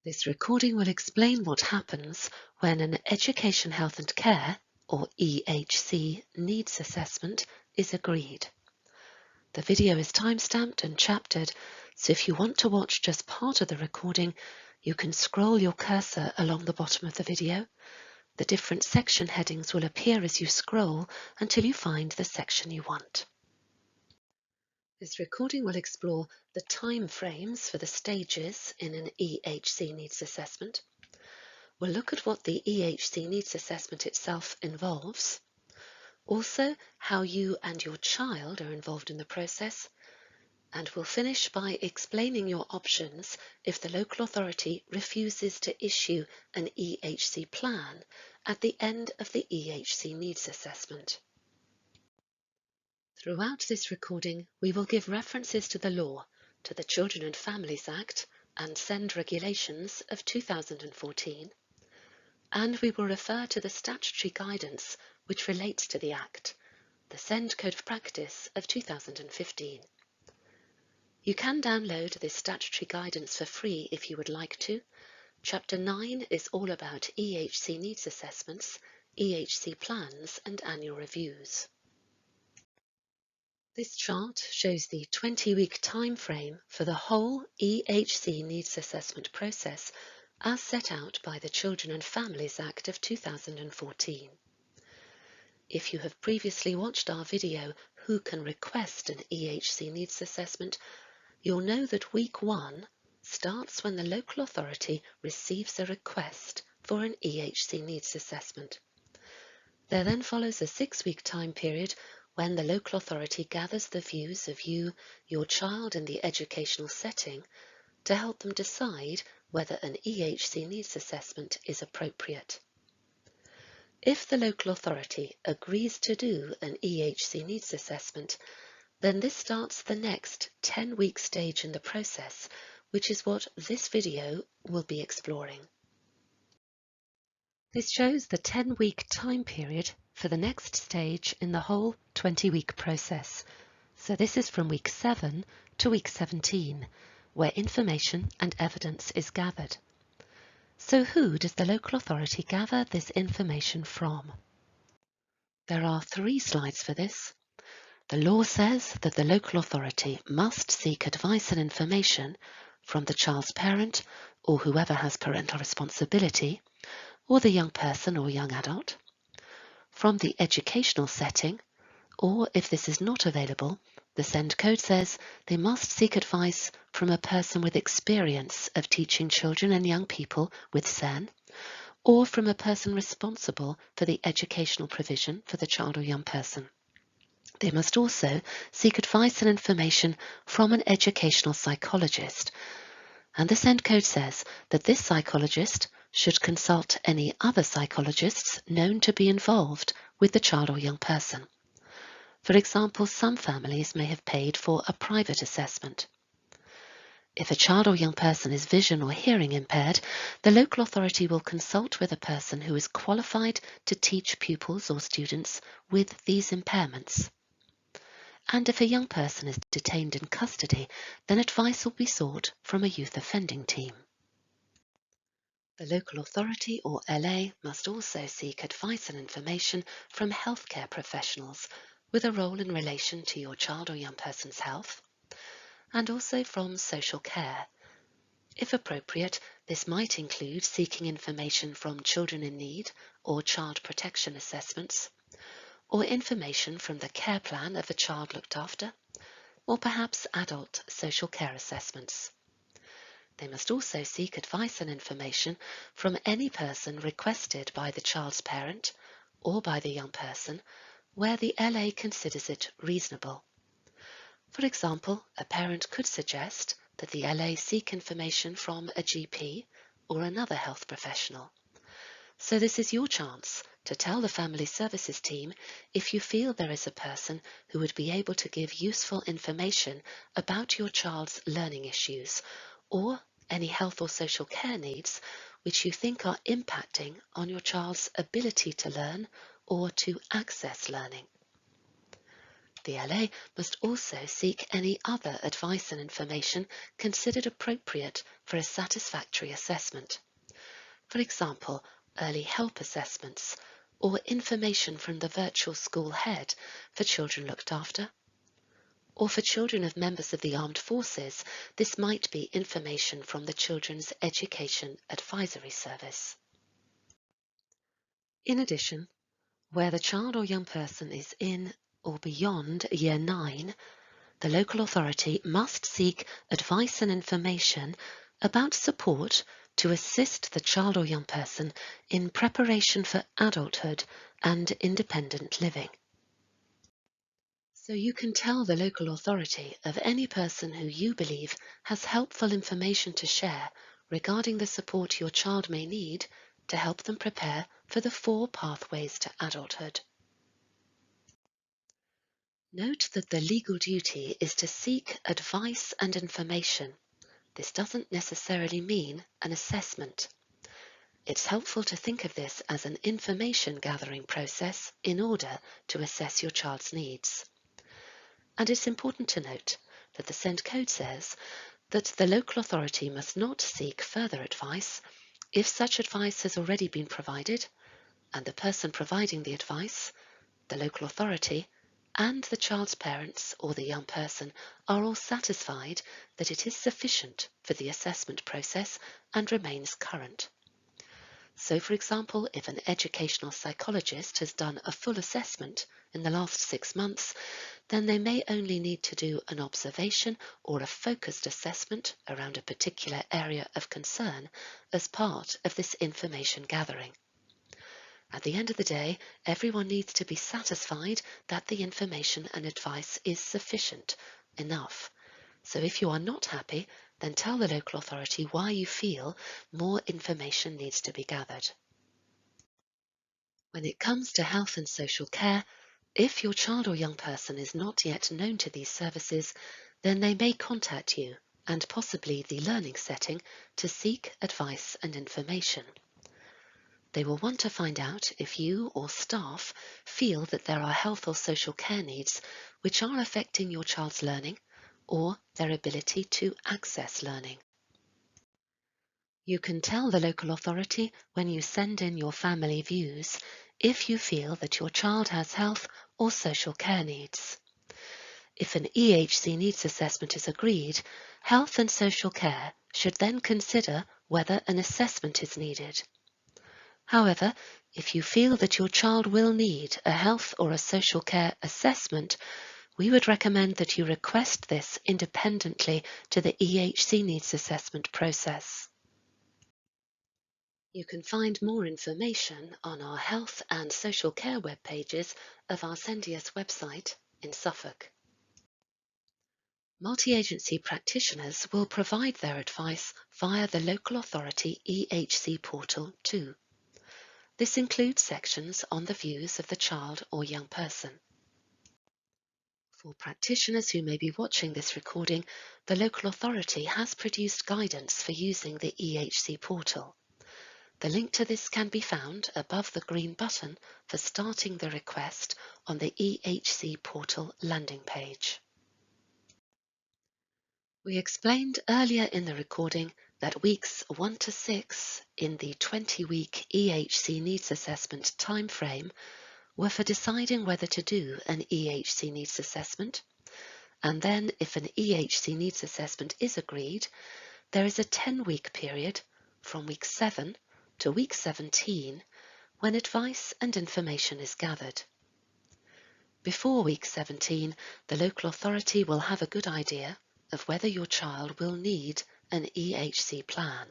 This recording will explain what happens when an Education, Health and Care, or EHC, needs assessment is agreed. The video is timestamped and chaptered, so if you want to watch just part of the recording, you can scroll your cursor along the bottom of the video. The different section headings will appear as you scroll until you find the section you want. This recording will explore the time frames for the stages in an EHC needs assessment. We'll look at what the EHC needs assessment itself involves, also how you and your child are involved in the process, and we'll finish by explaining your options if the local authority refuses to issue an EHC plan at the end of the EHC needs assessment. Throughout this recording, we will give references to the law, to the Children and Families Act and SEND regulations of 2014, and we will refer to the statutory guidance which relates to the Act, the SEND Code of Practice of 2015. You can download this statutory guidance for free if you would like to. Chapter 9 is all about EHC needs assessments, EHC plans and annual reviews. This chart shows the 20-week time frame for the whole EHC needs assessment process as set out by the Children and Families Act of 2014. If you have previously watched our video, Who Can Request an EHC Needs Assessment, you'll know that week 1 starts when the local authority receives a request for an EHC needs assessment. There then follows a 6-week time period when the local authority gathers the views of you, your child in the educational setting to help them decide whether an EHC needs assessment is appropriate. If the local authority agrees to do an EHC needs assessment, then this starts the next 10-week stage in the process, which is what this video will be exploring. This shows the 10-week time period for the next stage in the whole 20-week process. So this is from week 7 to week 17, where information and evidence is gathered. So who does the local authority gather this information from? There are 3 slides for this. The law says that the local authority must seek advice and information from the child's parent or whoever has parental responsibility, or the young person or young adult, from the educational setting, or if this is not available, the SEND code says they must seek advice from a person with experience of teaching children and young people with SEN, or from a person responsible for the educational provision for the child or young person. They must also seek advice and information from an educational psychologist, and the SEND code says that this psychologist should consult any other psychologists known to be involved with the child or young person. For example, some families may have paid for a private assessment. If a child or young person is vision or hearing impaired, the local authority will consult with a person who is qualified to teach pupils or students with these impairments. And if a young person is detained in custody, then advice will be sought from a youth offending team. The local authority, or LA, must also seek advice and information from healthcare professionals with a role in relation to your child or young person's health, and also from social care. If appropriate, this might include seeking information from children in need or child protection assessments, or information from the care plan of a child looked after, or perhaps adult social care assessments. They must also seek advice and information from any person requested by the child's parent or by the young person where the LA considers it reasonable. For example, a parent could suggest that the LA seek information from a GP or another health professional. So this is your chance to tell the Family Services team if you feel there is a person who would be able to give useful information about your child's learning issues or any health or social care needs which you think are impacting on your child's ability to learn or to access learning. The LA must also seek any other advice and information considered appropriate for a satisfactory assessment. For example, early help assessments or information from the virtual school head for children looked after. Or for children of members of the armed forces, this might be information from the Children's Education Advisory Service. In addition, where the child or young person is in or beyond Year 9, the local authority must seek advice and information about support to assist the child or young person in preparation for adulthood and independent living. So you can tell the local authority of any person who you believe has helpful information to share regarding the support your child may need to help them prepare for the 4 pathways to adulthood. Note that the legal duty is to seek advice and information. This doesn't necessarily mean an assessment. It's helpful to think of this as an information gathering process in order to assess your child's needs. And it's important to note that the SEND code says that the local authority must not seek further advice if such advice has already been provided and the person providing the advice, the local authority, and the child's parents or the young person are all satisfied that it is sufficient for the assessment process and remains current. So, for example, if an educational psychologist has done a full assessment in the last 6 months, then they may only need to do an observation or a focused assessment around a particular area of concern as part of this information gathering. At the end of the day, everyone needs to be satisfied that the information and advice is sufficient enough. So if you are not happy, then tell the local authority why you feel more information needs to be gathered. When it comes to health and social care, if your child or young person is not yet known to these services, then they may contact you and possibly the learning setting to seek advice and information. They will want to find out if you or staff feel that there are health or social care needs which are affecting your child's learning or their ability to access learning. You can tell the local authority when you send in your family views if you feel that your child has health or social care needs. If an EHC needs assessment is agreed, health and social care should then consider whether an assessment is needed. However, if you feel that your child will need a health or a social care assessment, we would recommend that you request this independently to the EHC needs assessment process. You can find more information on our health and social care web pages of our Sendius website in Suffolk. Multi-agency practitioners will provide their advice via the local authority EHC portal too. This includes sections on the views of the child or young person. For practitioners who may be watching this recording, the local authority has produced guidance for using the EHC portal. The link to this can be found above the green button for starting the request on the EHC portal landing page. We explained earlier in the recording that weeks 1 to 6 in the 20-week EHC needs assessment timeframe were for deciding whether to do an EHC needs assessment, and then if an EHC needs assessment is agreed, there is a 10-week period from week 7 to week 17 when advice and information is gathered. Before week 17, the local authority will have a good idea of whether your child will need an EHC plan.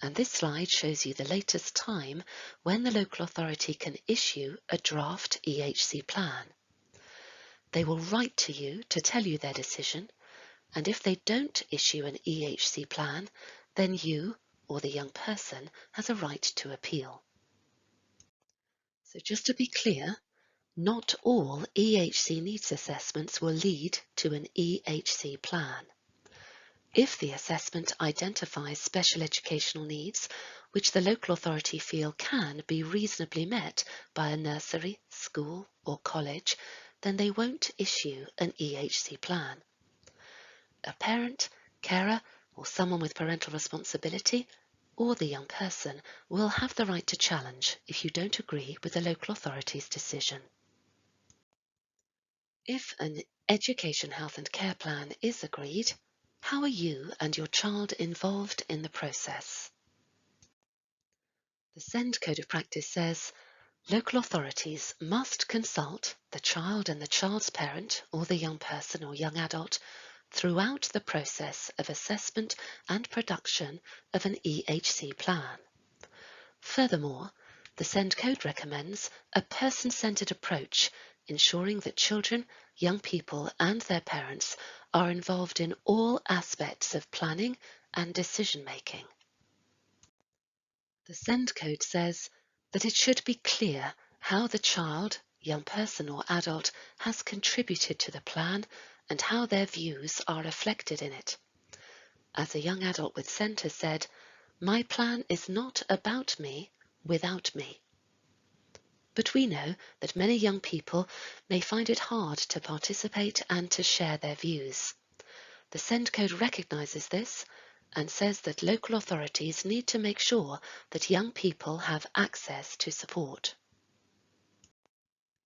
And this slide shows you the latest time when the local authority can issue a draft EHC plan. They will write to you to tell you their decision, and if they don't issue an EHC plan, then you or the young person has a right to appeal. So just to be clear, not all EHC needs assessments will lead to an EHC plan. If the assessment identifies special educational needs which the local authority feel can be reasonably met by a nursery, school or college, then they won't issue an EHC plan. A parent, carer, or someone with parental responsibility, or the young person will have the right to challenge if you don't agree with the local authority's decision. If an education, health and care plan is agreed, how are you and your child involved in the process? The SEND Code of Practice says local authorities must consult the child and the child's parent or the young person or young adult throughout the process of assessment and production of an EHC plan. Furthermore, the SEND Code recommends a person-centered approach, ensuring that children, young people and their parents are involved in all aspects of planning and decision-making. The SEND Code says that it should be clear how the child, young person or adult has contributed to the plan and how their views are reflected in it. As a young adult with SEND has said, "My plan is not about me without me." But we know that many young people may find it hard to participate and to share their views. The SEND Code recognises this and says that local authorities need to make sure that young people have access to support.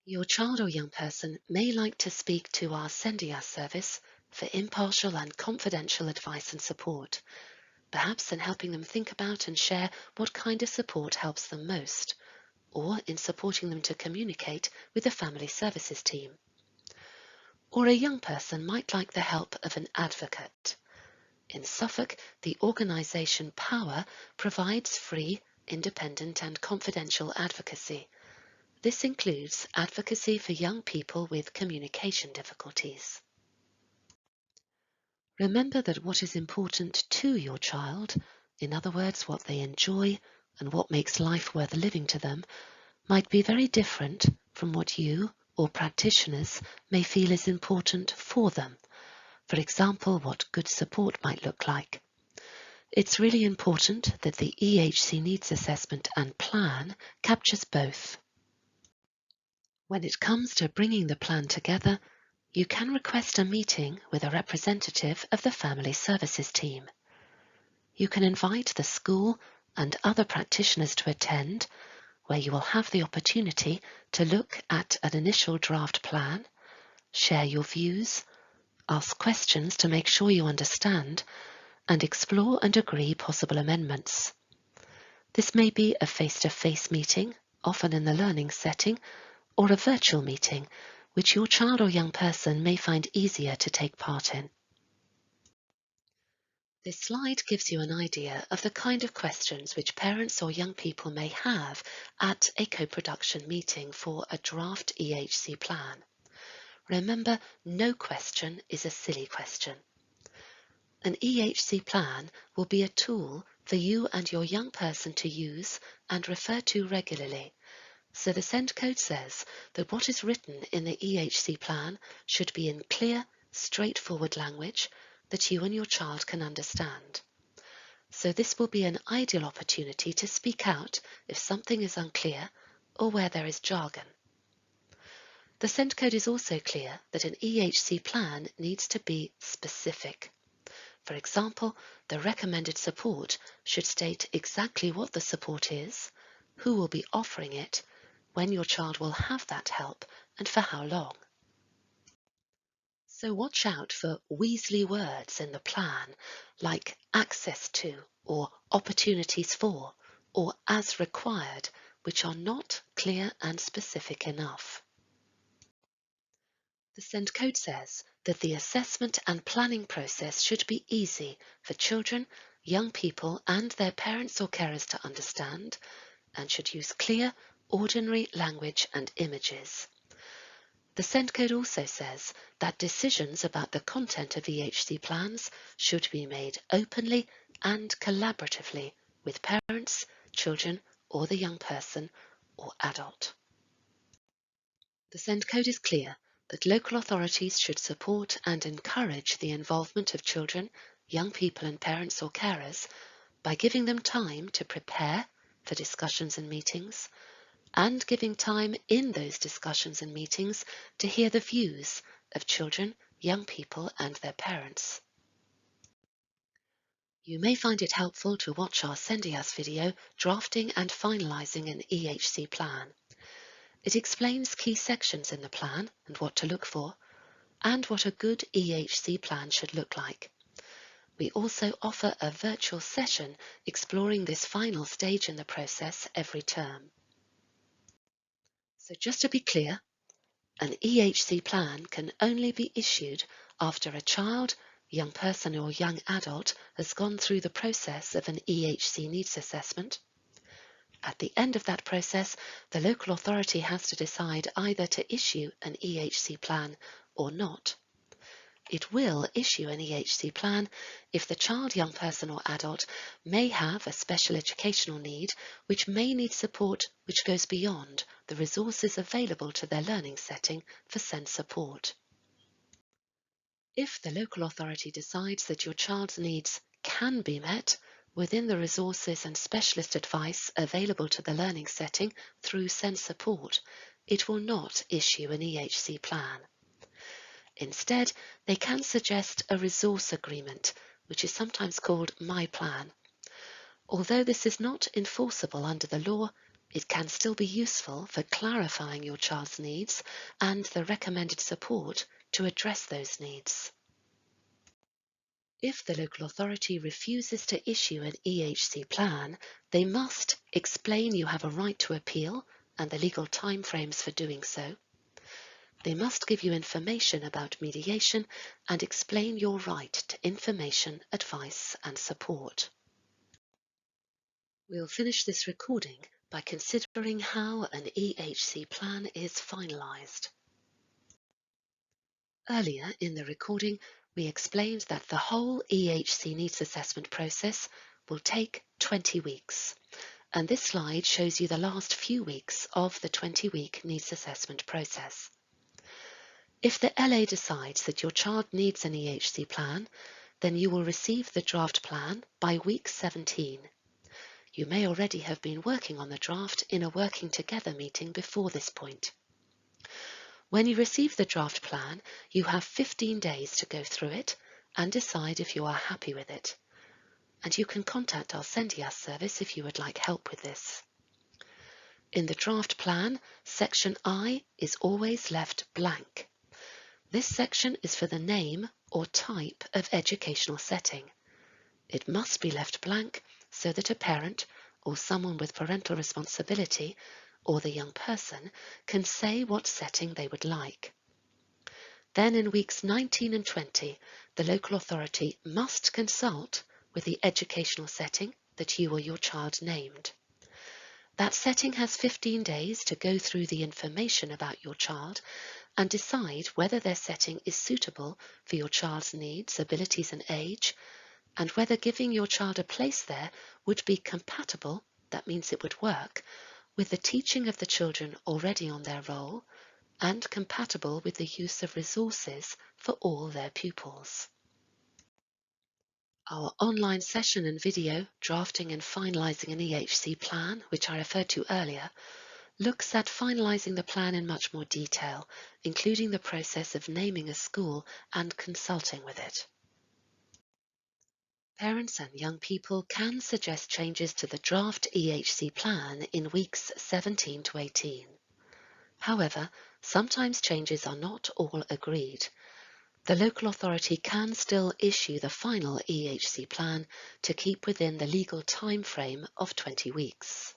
Your child or young person may like to speak to our Sendia service for impartial and confidential advice and support, perhaps in helping them think about and share what kind of support helps them most, or in supporting them to communicate with the family services team. Or a young person might like the help of an advocate. In Suffolk, the organisation Power provides free, independent and confidential advocacy. This includes advocacy for young people with communication difficulties. Remember that what is important to your child, in other words, what they enjoy and what makes life worth living to them, might be very different from what you or practitioners may feel is important for them. For example, what good support might look like. It's really important that the EHC needs assessment and plan captures both. When it comes to bringing the plan together, you can request a meeting with a representative of the family services team. You can invite the school and other practitioners to attend, where you will have the opportunity to look at an initial draft plan, share your views, ask questions to make sure you understand, and explore and agree possible amendments. This may be a face-to-face meeting, often in the learning setting, or a virtual meeting, which your child or young person may find easier to take part in. This slide gives you an idea of the kind of questions which parents or young people may have at a co-production meeting for a draft EHC plan. Remember, no question is a silly question. An EHC plan will be a tool for you and your young person to use and refer to regularly. So the SEND Code says that what is written in the EHC plan should be in clear, straightforward language that you and your child can understand. So this will be an ideal opportunity to speak out if something is unclear or where there is jargon. The SEND Code is also clear that an EHC plan needs to be specific. For example, the recommended support should state exactly what the support is, who will be offering it, when your child will have that help, and for how long. So watch out for Weasley words in the plan, like access to, or opportunities for, or as required, which are not clear and specific enough. The SEND Code says that the assessment and planning process should be easy for children, young people and their parents or carers to understand, and should use clear, ordinary language and images. The SEND Code also says that decisions about the content of EHC plans should be made openly and collaboratively with parents, children or the young person or adult. The SEND Code is clear that local authorities should support and encourage the involvement of children, young people and parents or carers by giving them time to prepare for discussions and meetings, and giving time in those discussions and meetings to hear the views of children, young people and their parents. You may find it helpful to watch our Sendias video, Drafting and Finalising an EHC Plan. It explains key sections in the plan and what to look for, and what a good EHC plan should look like. We also offer a virtual session exploring this final stage in the process every term. So just to be clear, an EHC plan can only be issued after a child, young person or young adult has gone through the process of an EHC needs assessment. At the end of that process, the local authority has to decide either to issue an EHC plan or not. It will issue an EHC plan if the child, young person or adult may have a special educational need which may need support which goes beyond the resources available to their learning setting for SEND support. If the local authority decides that your child's needs can be met within the resources and specialist advice available to the learning setting through SEND support, it will not issue an EHC plan. Instead, they can suggest a resource agreement, which is sometimes called My Plan. Although this is not enforceable under the law, it can still be useful for clarifying your child's needs and the recommended support to address those needs. If the local authority refuses to issue an EHC plan, they must explain you have a right to appeal and the legal timeframes for doing so. They must give you information about mediation and explain your right to information, advice and support. We'll finish this recording by considering how an EHC plan is finalised. Earlier in the recording, we explained that the whole EHC needs assessment process will take 20 weeks, and this slide shows you the last few weeks of the 20-week needs assessment process. If the LA decides that your child needs an EHC plan, then you will receive the draft plan by week 17. You may already have been working on the draft in a working together meeting before this point. When you receive the draft plan, you have 15 days to go through it and decide if you are happy with it. And you can contact our Sendias service if you would like help with this. In the draft plan, section I is always left blank. This section is for the name or type of educational setting. It must be left blank so that a parent or someone with parental responsibility or the young person can say what setting they would like. Then in weeks 19 and 20, the local authority must consult with the educational setting that you or your child named. That setting has 15 days to go through the information about your child and decide whether their setting is suitable for your child's needs, abilities and age, and whether giving your child a place there would be compatible, that means it would work, with the teaching of the children already on their roll, and compatible with the use of resources for all their pupils. Our online session and video, Drafting and Finalising an EHC Plan, which I referred to earlier, looks at finalising the plan in much more detail, including the process of naming a school and consulting with it. Parents and young people can suggest changes to the draft EHC plan in weeks 17 to 18. However, sometimes changes are not all agreed. The local authority can still issue the final EHC plan to keep within the legal time frame of 20 weeks.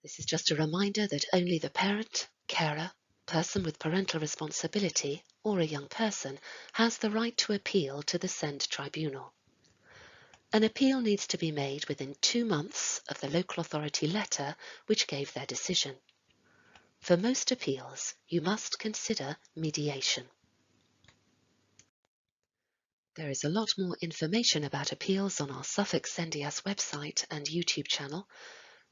This is just a reminder that only the parent, carer, person with parental responsibility, or a young person has the right to appeal to the SEND tribunal. An appeal needs to be made within 2 months of the local authority letter which gave their decision. For most appeals, you must consider mediation. There is a lot more information about appeals on our Suffolk Sendias website and YouTube channel,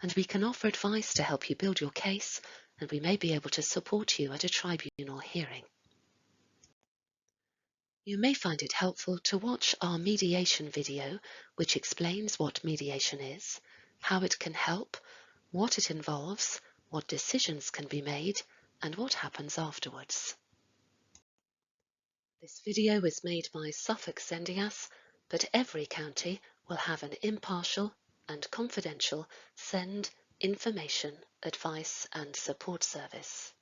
and we can offer advice to help you build your case, and we may be able to support you at a tribunal hearing. You may find it helpful to watch our mediation video, which explains what mediation is, how it can help, what it involves, what decisions can be made, and what happens afterwards. This video is made by Suffolk Sendias, but every county will have an impartial and confidential Send information, advice and support service.